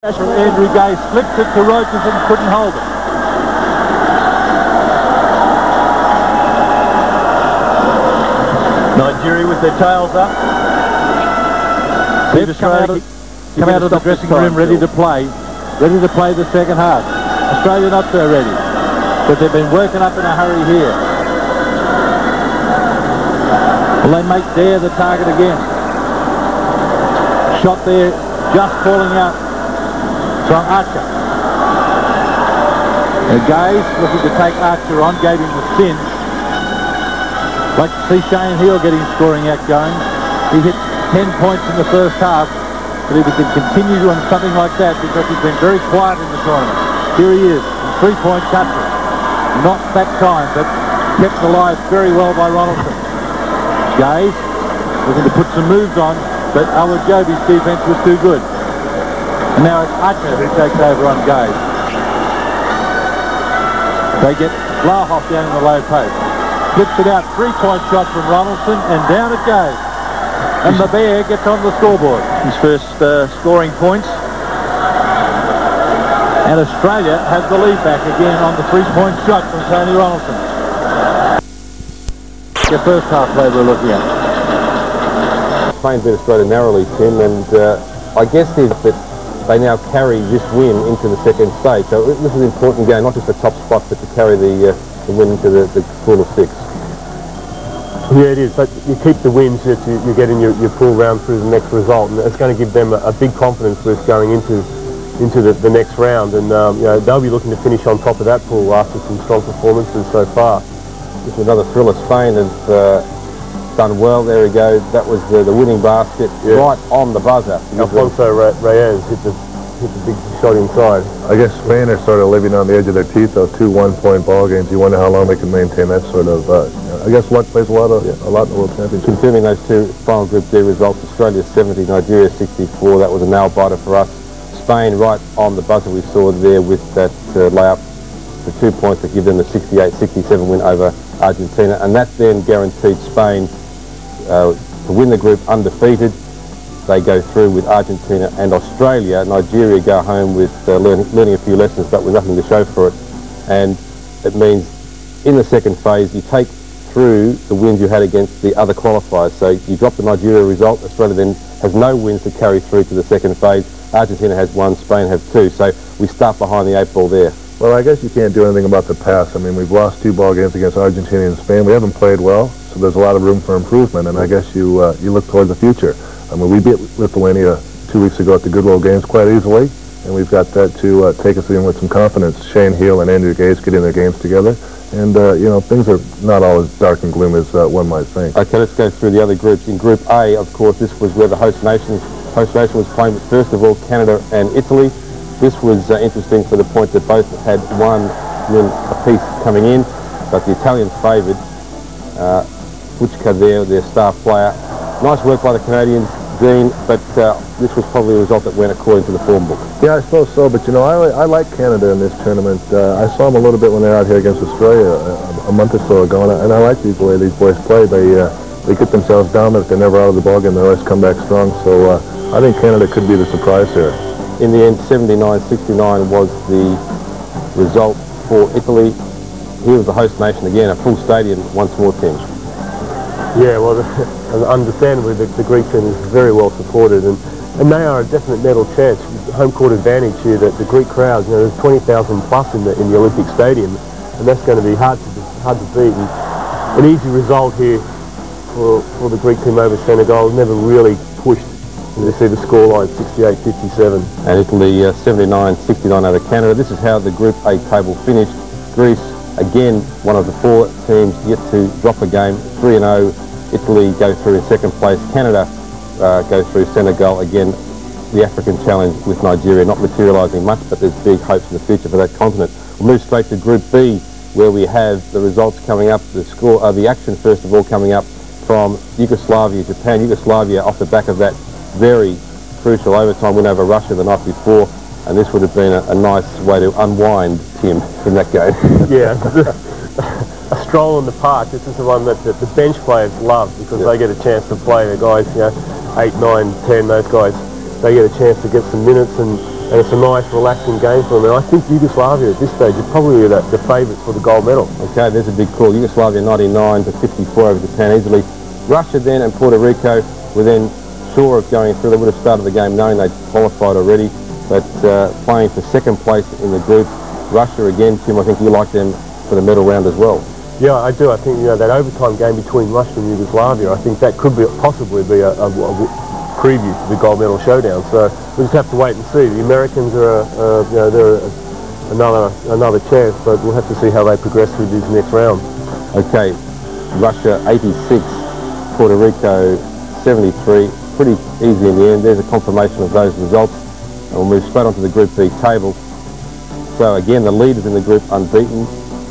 Andrew Gay flipped it to Rogers and couldn't hold it. Nigeria with their tails up. They've come out of the dressing room ready to play the second half. Australia not so ready, but they've been working up in a hurry here. Will they make Dare the target again? Shot there, just falling out from Archer. And Gaze looking to take Archer on, gave him the spin. Like to see Shane Heal getting scoring act going. He hit 10 points in the first half, but if he can continue on something like that, because he's been very quiet in the tournament. Here he is, in 3-point country. Not that time, but kept alive very well by Ronaldson. Gaze looking to put some moves on, but Awajobi's defense was too good. And now it's Archer who takes over on Gaze. They get Blahoff down in the low post. Flips it out, 3-point shot from Ronaldson, and down it goes. And the Bear gets on the scoreboard. His first scoring points. And Australia has the lead back again on the 3-point shot from Tony Ronaldson. The first half play we're looking at. Spain beat Australia narrowly, Tim, and I guess is that they now carry this win into the second stage. So this is an important game, not just the top spot, but to carry the win into the pool of 6. Yeah, it is, but you keep the wins that you get in your pool round through the next result, and it's going to give them a big confidence boost going into the next round, and you know, they'll be looking to finish on top of that pool after some strong performances so far. This is another thriller. Spain has done well. There we go. That was the winning basket, right on the buzzer. Alfonso Reyes hit the big shot inside. I guess Spain are sort of living on the edge of their teeth, though. 2 one-point ball games. You wonder how long they can maintain that sort of. I guess luck plays a lot in the World Championship. Confirming those two final Group D results: Australia 70, Nigeria 64. That was a nail biter for us. Spain right on the buzzer. We saw there with that layup for 2 points that give them the 68-67 win over Argentina, and that then guaranteed Spain to win the group undefeated. They go through with Argentina and Australia. Nigeria go home with learning a few lessons, but with nothing to show for it. And it means in the second phase you take through the wins you had against the other qualifiers. So you drop the Nigeria result. Australia then has no wins to carry through to the second phase. Argentina has 1, Spain have 2. So we start behind the 8 ball there. Well, I guess you can't do anything about the past. I mean, we've lost 2 ball games against Argentina and Spain. We haven't played well, so there's a lot of room for improvement. And I guess you look towards the future. I mean, we beat Lithuania 2 weeks ago at the Goodwill Games quite easily, and we've got that to take us in with some confidence. Shane Heal and Andrew Gaze getting their games together, and you know, things are not all as dark and gloom as one might think. Okay, let's go through the other groups. In Group A, of course, this was where the host nation was playing with, first of all, Canada and Italy. This was interesting for the point that both had 1 win apiece coming in, but the Italians favoured. Puchka there, their star player. Nice work by the Canadians, Dean, but this was probably a result that went according to the form book. Yeah, I suppose so, but you know, I like Canada in this tournament. I saw them a little bit when they were out here against Australia a month or so ago, and I like the way these boys play. They get themselves dominant. They're never out of the ballgame. They always come back strong, so I think Canada could be the surprise here. In the end, 79-69 was the result for Italy. Here was the host nation again, a full stadium once more, Tim. Yeah, well, understandably, the Greek team is very well supported, and they are a definite medal chance. Home court advantage here. That the Greek crowds, you know, there's 20,000 plus in the Olympic Stadium, and that's going to be hard to beat. And an easy result here for the Greek team over Senegal. Never really pushed. You see the scoreline 68-57. And Italy 79-69 over Canada. This is how the Group A table finished. Greece, again, one of the 4 teams yet to drop a game, 3-0. Italy go through in second place. Canada go through. Senegal, again, the African challenge with Nigeria not materialising much, but there's big hopes in the future for that continent. We'll move straight to Group B, where we have the results coming up, the action first of all coming up from Yugoslavia, Japan. Yugoslavia off the back of that very crucial overtime win over Russia the night before, and this would have been a nice way to unwind, Tim, from that game. Yeah, a stroll in the park. This is the one that the bench players love, because they get a chance to play. The guys, you know, 8, 9, 10, those guys, they get a chance to get some minutes, and and it's a nice, relaxing game for them. And I think Yugoslavia at this stage are probably the favourites for the gold medal. Okay, there's a big call. Yugoslavia 99 to 54 over Japan easily. Russia then and Puerto Rico were then sure of going through. They would have started the game knowing they'd qualified already, but playing for second place in the group. Russia again, Tim, I think you like them for the medal round as well. Yeah, I do. I think, you know, that overtime game between Russia and Yugoslavia, I think that could possibly be a preview to the gold medal showdown. So we just have to wait and see. The Americans are, you know, they're another chance, but we'll have to see how they progress through this next round. Okay, Russia 86, Puerto Rico 73. Pretty easy in the end. There's a confirmation of those results, and we'll move straight onto the Group B table. So again, the leaders in the group unbeaten.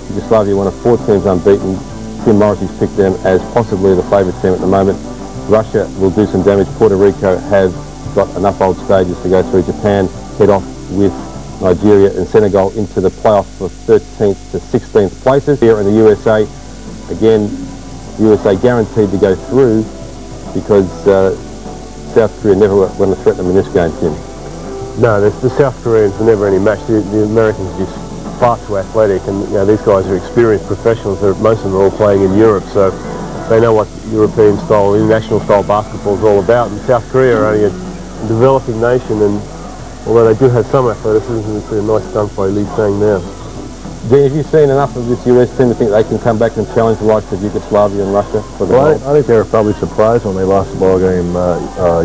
Yugoslavia, one of 4 teams unbeaten. Tim Morrissey's picked them as possibly the favourite team at the moment. Russia will do some damage. Puerto Rico have got enough old stages to go through. Japan head off with Nigeria and Senegal into the playoffs for 13th to 16th places. Here in the USA, again, USA guaranteed to go through because South Korea never were going to threaten them in this game, Tim. No, the South Koreans were never any match. The Americans are just far too athletic, and you know, these guys are experienced professionals. Most of them are all playing in Europe, so they know what European style, international style basketball is all about. And South Korea are only a developing nation, and although they do have some athleticism, it's a nice stunt by Lee Sang now. Have you seen enough of this US team to think they can come back and challenge the likes of Yugoslavia and Russia for the Well, I think they were probably surprised when they lost the ball game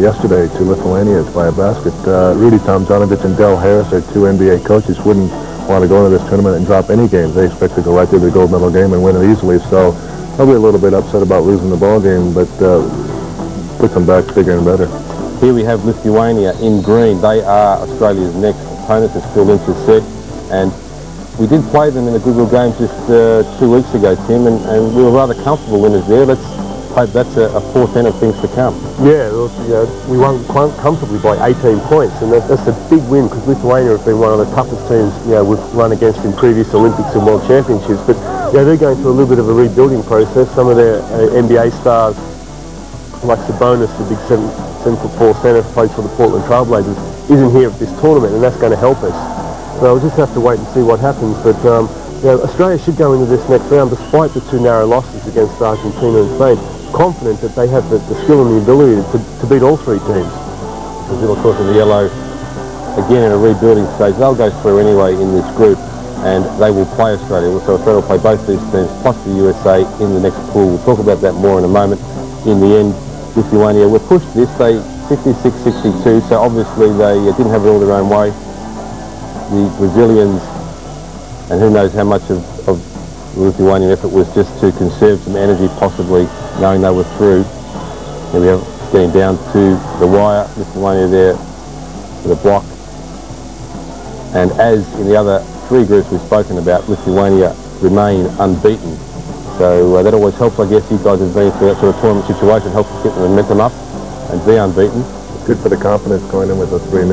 yesterday to Lithuania by a basket. Rudy Tomjanovich and Del Harris, their 2 NBA coaches, wouldn't want to go into this tournament and drop any games. They expect to go right through the gold medal game and win it easily. So probably a little bit upset about losing the ball game, but put them back bigger and better. Here we have Lithuania in green. They are Australia's next opponents, as Phil Lynch has said. And we did play them in the Google Games just 2 weeks ago, Tim, and we were rather comfortable winners there. Let's hope that's a portent of things to come. Yeah, well, you know, we won comfortably by 18 points, and that's a big win because Lithuania have been one of the toughest teams, you know, we've run against in previous Olympics and World Championships. But you know, they're going through a little bit of a rebuilding process. Some of their NBA stars, like Sabonis, the big 7'4" centre, plays for the Portland Trailblazers, isn't here at this tournament, and that's going to help us. So we'll just have to wait and see what happens. But you know, Australia should go into this next round, despite the 2 narrow losses against Argentina and Spain, confident that they have the skill and the ability to beat all 3 teams. Brazil, of course, in the yellow, again in a rebuilding stage. They'll go through anyway in this group, and they will play Australia. So Australia will play both these teams, plus the USA in the next pool. We'll talk about that more in a moment. In the end, Lithuania were pushed this, they 66-62, so obviously they didn't have it all their own way. The Brazilians, and who knows how much of the Lithuanian effort was just to conserve some energy, possibly knowing they were through. Here we are getting down to the wire. Lithuania there with a block. And as in the other 3 groups we've spoken about, Lithuania remain unbeaten. So that always helps, I guess. You guys have been through that sort of tournament situation, helps get the momentum up and be unbeaten. Good for the confidence going in with a 3-0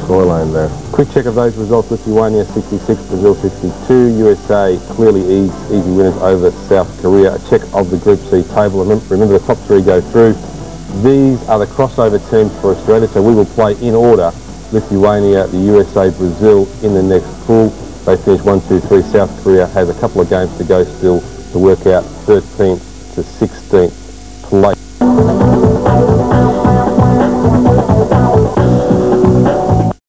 scoreline there. Quick check of those results. Lithuania 66, Brazil 62. USA clearly easy winners over South Korea. A check of the Group C table. Remember the top 3 go through. These are the crossover teams for Australia, so we will play in order. Lithuania, the USA, Brazil in the next pool. They finish 1, 2, 3. South Korea has a couple of games to go still to work out 13th to 16th place.